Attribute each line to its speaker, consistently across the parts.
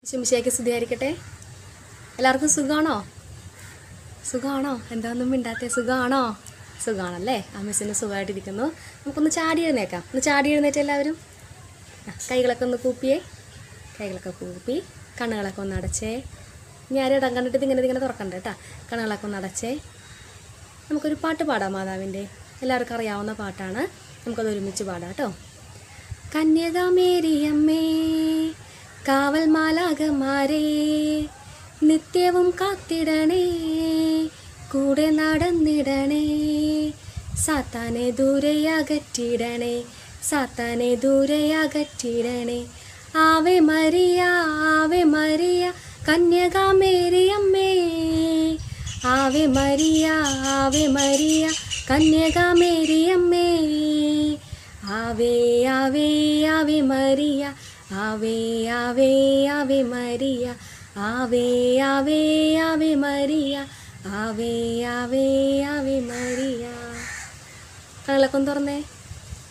Speaker 1: ശുമിശിയാക്കി സ്തുതിയായിരിക്കട്ടെ. എല്ലാവർക്കും സുഖമാണോ? എന്താണെന്നും മിണ്ടാത്തെ? സുഖമാണല്ലേ? ആ മിസ്സിന് സുഖമായിട്ടിരിക്കുന്നു. നമുക്കൊന്ന് ചാടി എഴുന്നേക്കാം. ഒന്ന് ചാടി എഴുന്നേറ്റ് എല്ലാവരും. കൈകളൊക്കെ ഒന്ന് കൂപ്പി, കണ്ണുകളൊക്കെ ഒന്ന് അടച്ചേ. ഇനി ആരും ഇടം കണ്ടിട്ട് ഇങ്ങനെ തുറക്കണ്ട കേട്ടോ. കണ്ണുകളൊക്കെ ഒന്ന് അടച്ചേ. നമുക്കൊരു പാട്ട് പാടാം. മാതാവിൻ്റെ എല്ലാവർക്കും അറിയാവുന്ന പാട്ടാണ്. നമുക്കത് ഒരുമിച്ച് പാടാം കേട്ടോ. കന്യകാമേരിയമ്മേ, കാവൽ മാലാഖമാരേ, നിത്യവും കാത്തിടണേ, കൂടെ നടന്നിടണേ, സാത്താനെ ദൂരെയകറ്റിടണേ. ആവേ മരിയ കന്യകാമേരിയമ്മേ, ആവേ മരിയ കന്യകാമേരിയമ്മേ, ആവേ ആവേ ആവേ മരിയ, ആവേ ആവേ ആവേ മരിയ, ആവേ ആവേ ആവേ മരിയ, ആവേ ആവേ ആവേ മരിയ. കണ്ണുകളൊക്കെ ഒന്ന് തുറന്നേ.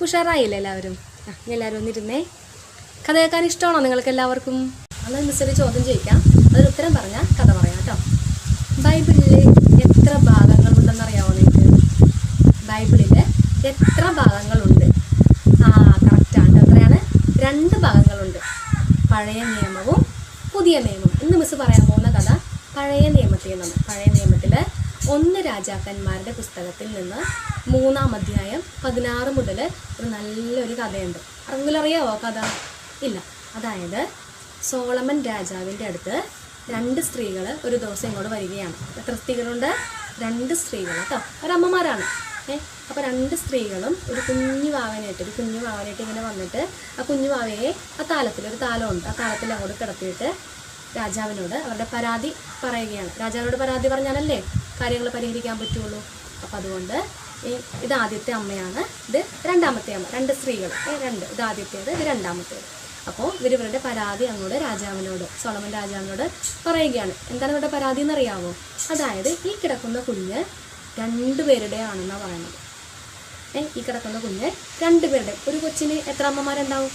Speaker 1: ഉഷാറായില്ലേ എല്ലാവരും? എല്ലാവരും ഒന്നിരുന്നേ. കഥ കേൾക്കാൻ ഇഷ്ടമാണോ നിങ്ങൾക്ക് എല്ലാവർക്കും? അന്ന് മിസ്സൊരു ചോദ്യം ചോദിക്കാം, അതൊരു ഉത്തരം പറഞ്ഞാൽ കഥ പറയാം കേട്ടോ. ബൈബിളിൽ എത്ര ഭാഗങ്ങളുണ്ടെന്നറിയാമോ നിങ്ങൾക്ക്? ബൈബിളിൽ എത്ര ഭാഗങ്ങളുണ്ട്? കറക്റ്റാണ്. എത്രയാണ്? 2 ഭാഗങ്ങളുണ്ട്. പഴയ നിയമവും പുതിയ നിയമവും. ഇന്ന് മിസ് പറയാൻ പോകുന്ന കഥ പഴയ നിയമത്തിൽ നിന്നാണ്. പഴയ നിയമത്തിൽ 1 രാജാക്കന്മാരുടെ പുസ്തകത്തിൽ നിന്ന് 3-ാം അധ്യായം 16 മുതൽ ഒരു നല്ലൊരു കഥയുണ്ട്. ആരെങ്കിലും അറിയാവോ കഥ? ഇല്ല. അതായത് സോളമൻ രാജാവിൻ്റെ അടുത്ത് 2 സ്ത്രീകൾ ഒരു ദിവസം ഇങ്ങോട്ട് വരികയാണ്. എത്ര സ്ത്രീകളുണ്ട്? 2 സ്ത്രീകൾ കേട്ടോ. അവരമ്മമാരാണ്. അപ്പോൾ 2 സ്ത്രീകളും ഒരു കുഞ്ഞു വാവനായിട്ട് ഇങ്ങനെ വന്നിട്ട് ആ കുഞ്ഞു വാവയെ ഒരു താലമുണ്ട്, ആ താലത്തിൽ അങ്ങോട്ട് കിടത്തിയിട്ട് രാജാവിനോട് അവരുടെ പരാതി പറയുകയാണ്. രാജാവിനോട് പരാതി പറഞ്ഞാലല്ലേ കാര്യങ്ങൾ പരിഹരിക്കാൻ പറ്റുള്ളൂ. അപ്പോൾ അതുകൊണ്ട് ഇത് ആദ്യത്തെ അമ്മയാണ്, ഇത് രണ്ടാമത്തെ അമ്മ. 2 സ്ത്രീകൾ, ഇത് ആദ്യത്തേത്, ഇത് രണ്ടാമത്തേത്. അപ്പോൾ ഇവരുടെ പരാതി അങ്ങോട്ട് സോളമൻ രാജാവിനോട് പറയുകയാണ്. എന്താണ് ഇവരുടെ പരാതി എന്നറിയാമോ? അതായത് ഈ കിടക്കുന്ന കുഞ്ഞ് 2 പേരുടെ ആണെന്നാണ് പറയുന്നത്. ഈ കിടക്കുന്ന കുഞ്ഞ് 2 പേരുടെ. ഒരു കൊച്ചിന് എത്ര അമ്മമാരുണ്ടാവും?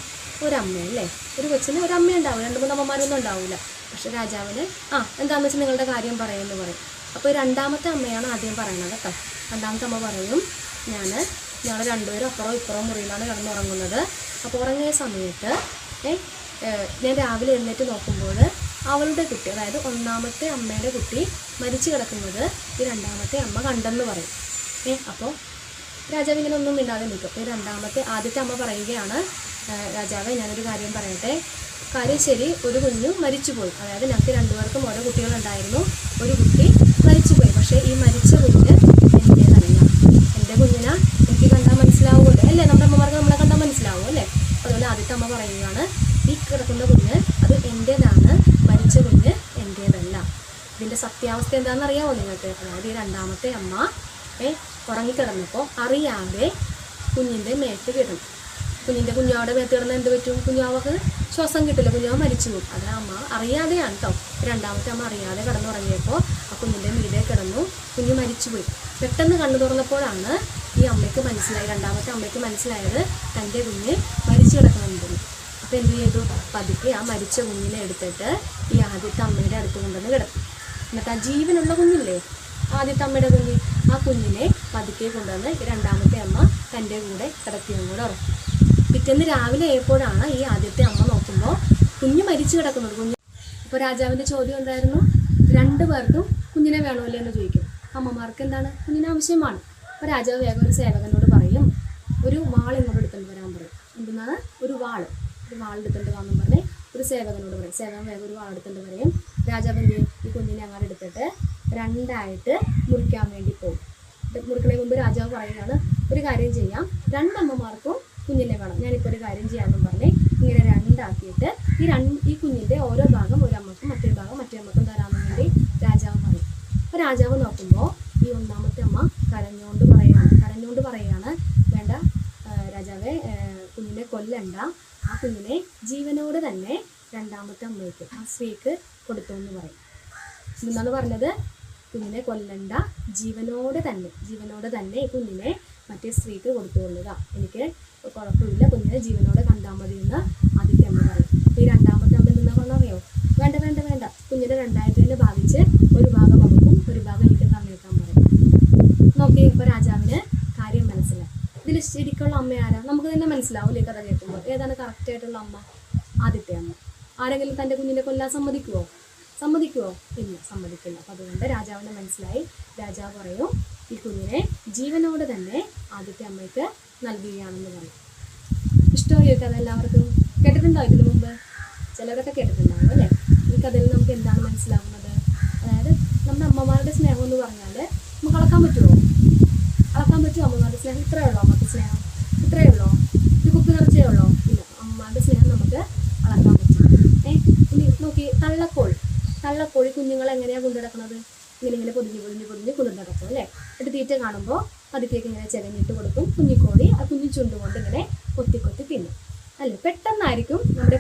Speaker 1: ഒരമ്മയല്ലേ? ഒരു കൊച്ചിന് ഒരമ്മ ഉണ്ടാവും, 2-3 അമ്മമാരൊന്നും ഉണ്ടാവില്ല. പക്ഷെ രാജാവിന് എന്താണെന്ന് വെച്ചാൽ നിങ്ങളുടെ കാര്യം പറയുമെന്ന് പറയും. അപ്പോൾ 2ാമത്തെ അമ്മയാണ് ആദ്യം പറയുന്നത് കേട്ടോ. 2ാമത്തെ അമ്മ പറയും, ഞങ്ങൾ 2 പേരും അപ്പുറവും ഇപ്പുറവും മുറിയിലാണ് കിടന്നുറങ്ങുന്നത്. അപ്പോൾ ഉറങ്ങിയ സമയത്ത് ഞാൻ രാവിലെ എഴുന്നേറ്റ് നോക്കുമ്പോൾ അവളുടെ കുട്ടി, അതായത് 1ാമത്തെ അമ്മയുടെ കുട്ടി മരിച്ചു കിടക്കുന്നത് ഈ 2ാമത്തെ അമ്മ കണ്ടെന്ന് പറയും. അപ്പോൾ രാജാവ് ഇങ്ങനെ ഒന്നും മിണ്ടാതെ നിൽക്കും. ഈ ആദ്യത്തെ അമ്മ പറയുകയാണ്, രാജാവേ ഞാനൊരു കാര്യം പറയട്ടെ. കാര്യം ശരി, ഒരു കുഞ്ഞു മരിച്ചുപോയി. അതായത് ഞങ്ങൾക്ക് 2 പേർക്കും ഓരോ കുട്ടികളുണ്ടായിരുന്നു. ഒരു കുട്ടി മരിച്ചുപോയി. പക്ഷേ ഈ മരിച്ച കുഞ്ഞ് എൻ്റേതല്ല. എൻ്റെ കുഞ്ഞിനെ എനിക്ക് കണ്ടാൽ മനസ്സിലാവുമല്ലോ അല്ലേ? നമ്മുടെ അമ്മമാർക്ക് നമ്മളെ കണ്ടാൽ മനസ്സിലാവും അല്ലേ? അതുപോലെ ആദ്യത്തെ അമ്മ പറയുകയാണ്, ഈ കിടക്കുന്ന കുഞ്ഞ് അത് എൻ്റേതാണ്, മരിച്ച കുഞ്ഞ് എൻ്റേതല്ല. ഇതിൻ്റെ സത്യാവസ്ഥ എന്താണെന്ന് അറിയാമോ നിങ്ങൾക്ക്? അതായത് ഈ 2ാമത്തെ അമ്മ ഉറങ്ങിക്കിടന്നപ്പോൾ അറിയാതെ കുഞ്ഞിൻ്റെ മേത്ത് കിടന്നു. കുഞ്ഞാവിടെ മേത്ത് കിടന്ന് എന്ത് പറ്റും? കുഞ്ഞാവക്ക് ശ്വാസം കിട്ടില്ല, കുഞ്ഞാവ് മരിച്ചു പോകും. അത് അമ്മ അറിയാതെയാണ് കേട്ടോ. 2ാമത്തെ അമ്മ അറിയാതെ കിടന്നുറങ്ങിയപ്പോൾ ആ കുഞ്ഞിൻ്റെ മീതെ കിടന്നു, കുഞ്ഞ് മരിച്ചുപോയി. പെട്ടെന്ന് കണ്ണു തുറന്നപ്പോഴാണ് ഈ അമ്മയ്ക്ക് മനസ്സിലായി, 2ാമത്തെ അമ്മയ്ക്ക് മനസ്സിലായത് തൻ്റെ കുഞ്ഞ് മരിച്ചു കിടക്കണമെന്ന്. അപ്പോൾ എന്ത് ചെയ്തു? പതുക്കെ ആ മരിച്ച കുഞ്ഞിനെ എടുത്തിട്ട് ഈ ആദ്യത്തെ അമ്മയുടെ അടുത്ത് കൊണ്ടുവന്ന് കിടത്തി. എന്നിട്ട് ആ ജീവനുള്ള കുഞ്ഞില്ലേ, ആദ്യത്തെ അമ്മയുടെ കുഞ്ഞ്, ആ കുഞ്ഞിനെ പതുക്കെ കൊണ്ടുവന്ന് 2ാമത്തെ അമ്മ തൻ്റെ കൂടെ കിടത്തിയും കൂടെ ഉറക്കി. പിറ്റേന്ന് രാവിലെ ആയപ്പോഴാണ് ഈ ആദ്യത്തെ അമ്മ നോക്കുമ്പോൾ കുഞ്ഞ് മരിച്ചു കിടക്കുന്നത്. അപ്പോൾ രാജാവിൻ്റെ ചോദ്യം എന്തായിരുന്നു? 2 പേർക്കും കുഞ്ഞിനെ വേണമല്ലോ എന്ന് ചോദിക്കും. അമ്മമാർക്ക് എന്താണ്? കുഞ്ഞിന് ആവശ്യമാണ്. അപ്പോൾ രാജാവ് വേഗം ഒരു സേവകനോട് പറയും, ഒരു വാൾ ഇങ്ങോട്ട് എടുത്തുകൊണ്ട് വരാൻ പറയും. എന്തെന്നാണ്? ഒരു വാൾ എടുത്തുകൊണ്ട് വന്നു പറഞ്ഞ് ഒരു സേവകനോട് പറയും. സേവകൻ വേഗം ഒരു വാൾ എടുത്തുകൊണ്ട് പറയും. രാജാവ് എന്ത് ചെയ്യും? ഈ കുഞ്ഞിനെ അങ്ങനെ എടുത്തിട്ട് 2ആയിട്ട് മുറിക്കാൻ വേണ്ടി പോകും. മുറിക്കുന്നതിന് മുമ്പ് രാജാവ് പറയുകയാണ്, ഒരു കാര്യം ചെയ്യാം, 2 അമ്മമാർക്കും കുഞ്ഞിനെ വേണം, ഞാനിപ്പോൾ ഒരു കാര്യം ചെയ്യാമെന്നും പറഞ്ഞ് ഇങ്ങനെ 2ആക്കിയിട്ട് ഈ കുഞ്ഞിൻ്റെ ഓരോ ഭാഗം ഒരു അമ്മക്കും മറ്റേ ഭാഗം മറ്റേ അമ്മക്കും തരാമെന്ന് വേണ്ടി രാജാവ് പറയും. അപ്പോൾ രാജാവ് നോക്കുമ്പോൾ ഈ 1ാമത്തെ അമ്മ കരഞ്ഞുകൊണ്ട് പറയുകയാണ്, വേണ്ട രാജാവേ, കുഞ്ഞിനെ കൊല്ലണ്ട, ആ കുഞ്ഞിനെ ജീവനോട് തന്നെ 2ാമത്തെ അമ്മയ്ക്ക്, ആ സ്ത്രീക്ക് കൊടുത്തു എന്ന് പറയും. എന്നാണ് പറഞ്ഞത്? കുഞ്ഞിനെ കൊല്ലണ്ട, ജീവനോട് തന്നെ ഈ കുഞ്ഞിനെ മറ്റേ സ്ത്രീക്ക് കൊടുത്തുകൊള്ളുക, എനിക്ക് കുഴപ്പമില്ല, കുഞ്ഞിനെ ജീവനോടെ കണ്ടാൽ മതി എന്ന് ആദ്യത്തെ അമ്മ പറയും. ഈ 2ാമത്തെ അമ്മ എന്താ പറഞ്ഞറിയോ? വേണ്ട കുഞ്ഞിനെ രണ്ടായിട്ട് തന്നെ ഭാഗിച്ച് ഒരു ഭാഗം അവൾക്കും ഒരു ഭാഗം എനിക്കും തന്നേക്കാൻ പറയും. നോക്കി, ഇപ്പോൾ രാജാവിന് കാര്യം മനസ്സിലായി. ഇതിൽ ശരിക്കുള്ള അമ്മ ആരാ? നമുക്ക് തന്നെ മനസ്സിലാവില്ലേ കഥ കേൾക്കുമ്പോൾ? ഏതാണ് കറക്റ്റായിട്ടുള്ള അമ്മ? ആദ്യത്തെ അമ്മ. ആരെങ്കിലും തൻ്റെ കുഞ്ഞിനെ കൊല്ലാൻ സമ്മതിക്കുമോ? ഇല്ല, സമ്മതിക്കില്ല. അപ്പം അതുകൊണ്ട് രാജാവിനെ മനസ്സിലായി. രാജാവ് പറയും, ഈ കുഞ്ഞിനെ ജീവനോട് തന്നെ ആദ്യത്തെ അമ്മയ്ക്ക് നൽകുകയാണെന്ന് പറയും. ഇഷ്ടമായി കഥ എല്ലാവർക്കും? കേട്ടിട്ടുണ്ടോ ഇതിനു മുമ്പ്? ചിലരൊക്കെ കേട്ടിട്ടുണ്ടാവും അല്ലേ? ഈ കഥയിൽ നമുക്ക് എന്താണ് മനസ്സിലാവുന്നത്? അതായത് നമ്മുടെ അമ്മമാരുടെ സ്നേഹം എന്ന് പറഞ്ഞാൽ നമുക്ക് അളക്കാൻ പറ്റുമോ? അമ്മമാരുടെ സ്നേഹം ഇത്രയേ ഉള്ളൂ. അമ്മക്ക് സ്നേഹം ഇത്രയേ ഉള്ളൂ? ഒരു കുപ്പി നിറച്ചേ ഉള്ളൂ? ഇല്ല, അമ്മമാരുടെ സ്നേഹം നമുക്ക് അളക്കാൻ പറ്റും. ഇനി നോക്കി, തള്ളക്കോഴി കുഞ്ഞുങ്ങളെ എങ്ങനെയാണ് കൊണ്ടുനടക്കുന്നത്? ഇങ്ങനെ പൊതിഞ്ഞ് കൊണ്ടു നടക്കും അല്ലേ? എന്നിട്ട് തീറ്റ കാണുമ്പോൾ പതുക്കേക്ക് ഇങ്ങനെ ചെകഞ്ഞിട്ട് കൊടുക്കും. കുഞ്ഞിക്കോഴി ആ കുഞ്ഞു ചുണ്ടുകൊണ്ട് ഇങ്ങനെ കൊത്തി തിന്നും അല്ലേ? പെട്ടെന്നായിരിക്കും നമ്മുടെ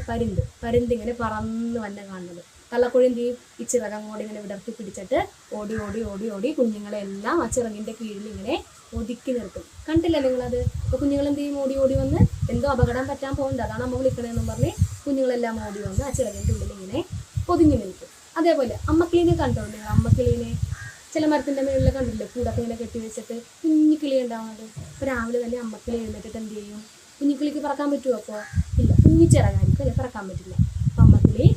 Speaker 1: പരുന്ത് ഇങ്ങനെ പറന്ന് വന്നെ കാണുന്നത്. തള്ളക്കോഴി എന്ത് ചെയ്യും? ഈ ചിറകങ്ങോട് ഇങ്ങനെ വിടർത്തി പിടിച്ചിട്ട് ഓടി കുഞ്ഞുങ്ങളെല്ലാം ആ ചിറകിൻ്റെ കീഴിൽ ഇങ്ങനെ ഒതുക്കി നിർത്തും. കണ്ടില്ലേ നിങ്ങളത്? അപ്പോൾ കുഞ്ഞുങ്ങൾ എന്ത് ചെയ്യും? ഓടി വന്ന് എന്തോ അപകടം പറ്റാൻ പോകുന്നുണ്ട്, അതാണ് അമ്മ വിളിക്കണതെന്നും പറഞ്ഞ് കുഞ്ഞുങ്ങളെല്ലാം ഓടി വന്ന് ആ ചിറകിൻ്റെ ഉള്ളിൽ ഇങ്ങനെ പൊതിഞ്ഞു നിൽക്കും. അതേപോലെ അമ്മക്കിളീനെ കണ്ടോണ്ട്, അമ്മക്കിളീനെ ചില മരത്തിൻ്റെ മേളിൽ കണ്ടില്ലേ കൂടൊക്കെ ഇങ്ങനെ കെട്ടി വെച്ചിട്ട് കുഞ്ഞിക്കിളി ഉണ്ടാവുന്നത്. അപ്പോൾ രാവിലെ തന്നെ അമ്മക്കിളി എഴുന്നേറ്റിട്ട് എന്ത് ചെയ്യും? കുഞ്ഞിക്കിളിക്ക് പറക്കാൻ പറ്റുമോ? അപ്പോൾ ഇല്ല, കുഞ്ഞിച്ചിറകായിരിക്കും അല്ലേ, പറക്കാൻ പറ്റില്ല. അപ്പം അമ്മക്കിളി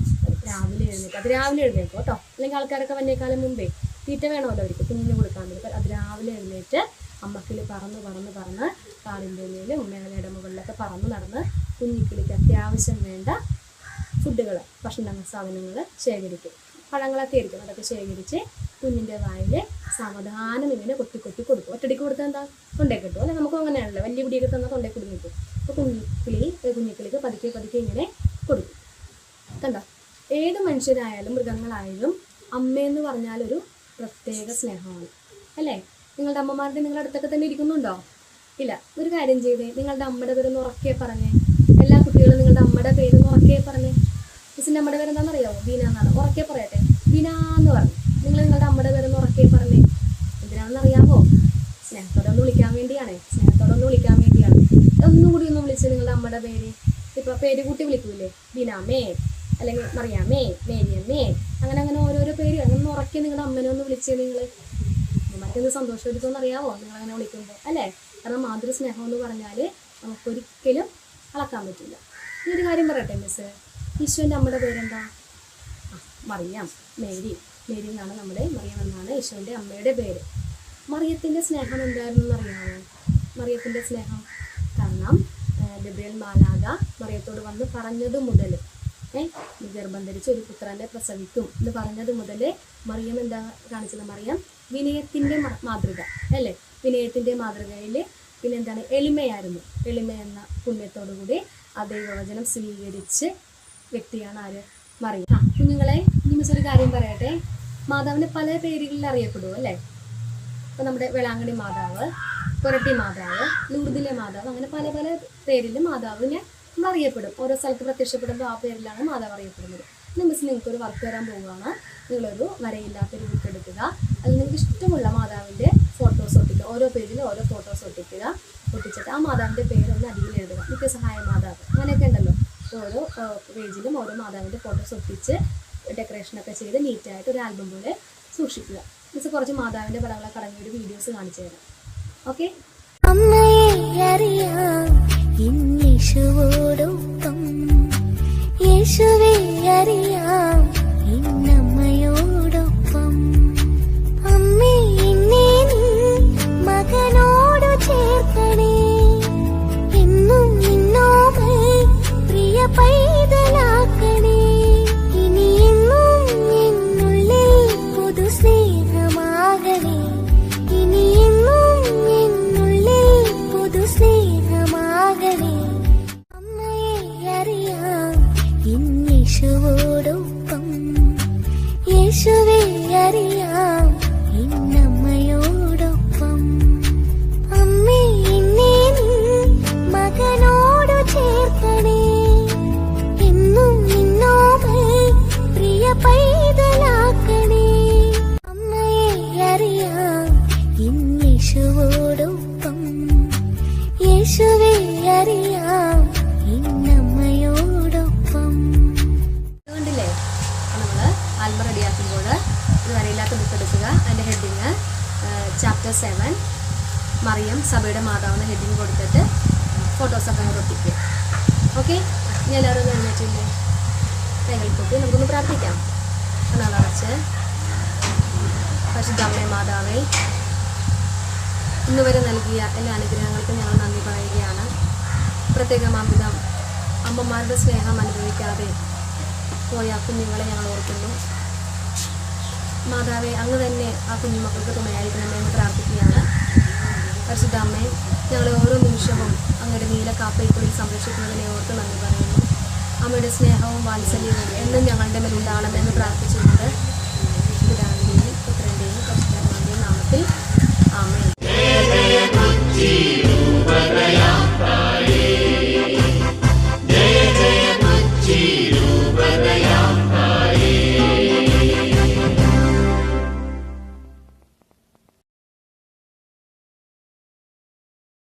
Speaker 1: രാവിലെ എഴുന്നേൽക്കും കേട്ടോ. അല്ലെങ്കിൽ ആൾക്കാരൊക്കെ വന്നേക്കാലം മുമ്പേ തീറ്റ വേണമല്ലോ അവർക്ക് കുഞ്ഞിന് കൊടുക്കാൻ വേണ്ടി. അത് രാവിലെ എഴുന്നേറ്റ് അമ്മക്കിളി പറന്ന് കാടിൻ്റെ മേലെ ഉമ്മയുടെ മുകളിലൊക്കെ പറന്ന് നടന്ന് കുഞ്ഞിക്കിളിക്ക് അത്യാവശ്യം വേണ്ട ഫുഡുകൾ, ഭക്ഷണ സാധനങ്ങൾ ശേഖരിക്കും. പഴങ്ങളൊക്കെ ആയിരിക്കും, അതൊക്കെ ശേഖരിച്ച് കുഞ്ഞിൻ്റെ വായിൽ സാവധാനം ഇങ്ങനെ കൊത്തി കൊടുക്കും. ഒറ്റടിക്ക് കൊടുത്താൽ എന്താ? തൊണ്ടയിൽ കിട്ടും അല്ലെ? നമുക്കും അങ്ങനെയാണല്ലോ, വലിയ പിടിയൊക്കെ തന്നാൽ തൊണ്ടയിൽ കുടുങ്ങി കിട്ടും. അപ്പോൾ കുഞ്ഞിക്കിളിക്ക് പതുക്കെ ഇങ്ങനെ കൊടുക്കും. കണ്ടോ? ഏത് മനുഷ്യരായാലും മൃഗങ്ങളായാലും അമ്മയെന്ന് പറഞ്ഞാലൊരു പ്രത്യേക സ്നേഹമാണ് അല്ലേ? നിങ്ങളുടെ അമ്മമാരുടെ നിങ്ങളുടെ അടുത്തൊക്കെ തന്നെ ഇരിക്കുന്നുണ്ടോ? ഇല്ല. ഒരു കാര്യം ചെയ്തേ, നിങ്ങളുടെ അമ്മയുടെ പേരൊന്ന് ഉറക്കെ പറഞ്ഞേ. എല്ലാ കുട്ടികളും നിങ്ങളുടെ അമ്മയുടെ പേരൊന്ന് ഉറക്കെ പറഞ്ഞേ. മിസ്സിൻ്റെ അമ്മയുടെ പേരെന്താണെന്ന് അറിയാമോ? ബീന എന്നാണ്. ഉറക്കെ പറയട്ടെ, ബീന എന്ന് പറഞ്ഞു. നിങ്ങളുടെ അമ്മയുടെ പേരൊന്ന് ഉറക്കെ പറഞ്ഞേ. എന്തിനാണെന്ന് അറിയാമോ? സ്നേഹത്തോടെ ഒന്ന് വിളിക്കാൻ വേണ്ടിയാണ്. ഒന്നും കൂടി ഒന്ന് വിളിച്ച് നിങ്ങളുടെ അമ്മയുടെ പേര്. ഇപ്പോൾ പേര് കൂട്ടി വിളിക്കൂലേ? ബീനാമേ, അല്ലെങ്കിൽ മറിയാമേ, മേരിയമ്മേ, അങ്ങനെ ഓരോരോ പേര് അങ്ങനെ ഉറക്കി നിങ്ങളുടെ അമ്മനെ ഒന്ന് വിളിച്ചേ. നിങ്ങൾ മറ്റൊന്ന് സന്തോഷം എടുക്കുമെന്ന് അറിയാമോ നിങ്ങളങ്ങനെ വിളിക്കുമ്പോൾ അല്ലേ? കാരണം മാതൃസ്നേഹം എന്ന് പറഞ്ഞാൽ നമുക്കൊരിക്കലും അളക്കാൻ പറ്റില്ല. ഇതൊരു കാര്യം പറയട്ടെ മിസ്, ഈശോൻ്റെ അമ്മയുടെ പേരെന്താ? മറിയം, മേരി എന്നാണ് മറിയം എന്നാണ് ഈശോൻ്റെ അമ്മയുടെ പേര്. മറിയത്തിൻ്റെ സ്നേഹം എന്തായിരുന്നു അറിയാമോ? മറിയത്തിൻ്റെ സ്നേഹം കാരണം ഗബ്രിയേൽ മാലാഖ മറിയത്തോട് വന്ന് പറഞ്ഞത് മുതൽ ഗർഭം ധരിച്ച് ഒരു പുത്രനെ പ്രസവിക്കും എന്ന് പറഞ്ഞത് മുതൽ മറിയം എന്താ കാണിച്ചത്? മറിയം വിനയത്തിൻ്റെ മാതൃക അല്ലേ? വിനയത്തിൻ്റെ മാതൃകയിൽ പിന്നെ എന്താണ്? എളിമയായിരുന്നു. എളിമ എന്ന പുണ്യത്തോടു കൂടി ആ ദൈവവചനം സ്വീകരിച്ച് വ്യക്തിയാണ് ആര്? മറിയം. കുഞ്ഞുങ്ങളെ, ഇനി മിസ് ഒരു കാര്യം പറയട്ടെ. മാതാവിനെ പല പേരുകളിൽ അറിയപ്പെടും അല്ലേ? ഇപ്പോൾ നമ്മുടെ വേളാങ്കണ്ണി മാതാവ്, പുരട്ടി മാതാവ്, ലൂർദിലെ മാതാവ്, അങ്ങനെ പല പേരിൽ മാതാവിനെ നമ്മൾ അറിയപ്പെടും. ഓരോ സ്ഥലത്ത് പ്രത്യക്ഷപ്പെടുമ്പോൾ ആ പേരിലാണ് മാതാവ് അറിയപ്പെടുന്നത്. ഇന്ന് മിസ് നിങ്ങൾക്കൊരു വർക്ക് തരാൻ പോവുകയാണ്. നിങ്ങളൊരു വരയില്ലാത്തൊരു ബുക്ക് എടുക്കുക. അതിൽ നിങ്ങൾക്ക് ഇഷ്ടമുള്ള മാതാവിൻ്റെ ഫോട്ടോസ് ഒട്ടിക്കുക. ഓരോ പേജിലും ഓരോ ഫോട്ടോസ് ഒട്ടിച്ചിട്ട് ആ മാതാവിൻ്റെ പേരൊന്ന് അടിയിൽ എഴുതുക. നിത്യസഹായ മാതാവ് അങ്ങനെയൊക്കെ ഉണ്ടല്ലോ. ഓരോ പേജിലും ഓരോ മാതാവിൻ്റെ ഫോട്ടോസ് ഒട്ടിച്ച് ഡെക്കറേഷനൊക്കെ ചെയ്ത് നീറ്റായിട്ട് ഒരു ആൽബം പോലെ സൂക്ഷിക്കുക. മിസ് കുറച്ച് മാതാവിൻ്റെ പടങ്ങളൊക്കെ അടങ്ങിയ ഒരു വീഡിയോസ് കാണിച്ചു തരാം. ഓക്കെ? യേശുവോടൊപ്പം യേശുവേ അറിയാം ഇന്നമ്മയോടൊപ്പം അമ്മേ എന്നെ നീ മകനോടു ചേർക്കണേ എന്നും നിന്നോമൽ പ്രിയ പൈതലാക്കണേ ഇനി എന്നും എന്നുള്ളിൽ പുതു സ്നേഹമാകണേ ഇനി എന്നും എന്നുള്ളിൽ പുതു സ്നേഹമാകണേ അമ്മയെ അറിയാം യേശുവോടൊപ്പം യേശുവേ അറിയാം ഇന്നമ്മയോടൊപ്പം അമ്മേ എന്നെ നീ മകനോടു ചേർക്കണേ എന്നും നിന്നോമൽ പ്രിയ പൈതലാക്കണേ അമ്മയെ അറിയാം യേശുവോടൊപ്പം യേശുവേ അറിയാം ഇന്നമ്മയോടൊപ്പം. കണ്ടില്ലേ? നമ്മള് ആൽബം റെഡിയാക്കുമ്പോൾ ഇത് വരയില്ലാത്ത ബുക്ക് എടുക്കുക. അതിൻ്റെ ഹെഡിങ് ചാപ്റ്റർ 7 മറിയം സഭയുടെ മാതാവെന്ന ഹെഡിങ് കൊടുത്തിട്ട് ഫോട്ടോസൊക്കെ അങ്ങോട്ട് ഒട്ടിക്കുക. ഓക്കെ, ഇനി എല്ലാവരും ഒന്ന് എഴുന്നേറ്റില്ലേ? കൈകൾക്കൊക്കെ നമുക്കൊന്ന് പ്രാർത്ഥിക്കാം. കണ്ണടച്ച് പരിശുദ്ധ അമ്മേ മാതാവേ, ഇന്നുവരെ നൽകിയ എല്ലാ അനുഗ്രഹങ്ങൾക്കും ഞങ്ങൾ നന്ദി പറയുകയാണ്. പ്രത്യേകം അമിതം അമ്മമാരുടെ സ്നേഹം അനുഭവിക്കാതെ പോയ കുഞ്ഞുങ്ങളെ ഞങ്ങൾ ഓർക്കുന്നു. മാതാവേ, അങ്ങ് തന്നെ ആ കുഞ്ഞുമക്കൾക്ക് തുണയായിരിക്കണമെന്ന് പ്രാർത്ഥിക്കുകയാണ്. പരിശുദ്ധ അമ്മേ, ഞങ്ങളെ ഓരോ നിമിഷവും അങ്ങയുടെ നീല കാപ്പയ്ക്കുള്ളിൽ സംരക്ഷിക്കുന്നതിനെ ഓർത്ത് നന്ദി പറയുന്നു. അമ്മയുടെ സ്നേഹവും വാത്സല്യവും എന്നും ഞങ്ങളുടെ മേൽ ഉണ്ടാകണമെന്ന് പ്രാർത്ഥിച്ചുകൊണ്ട് പിതാവിൻ്റെയും പുത്രൻ്റെയും പരിശുദ്ധാത്മാവിൻ്റെയും നാമത്തിൽ ആമേൻ.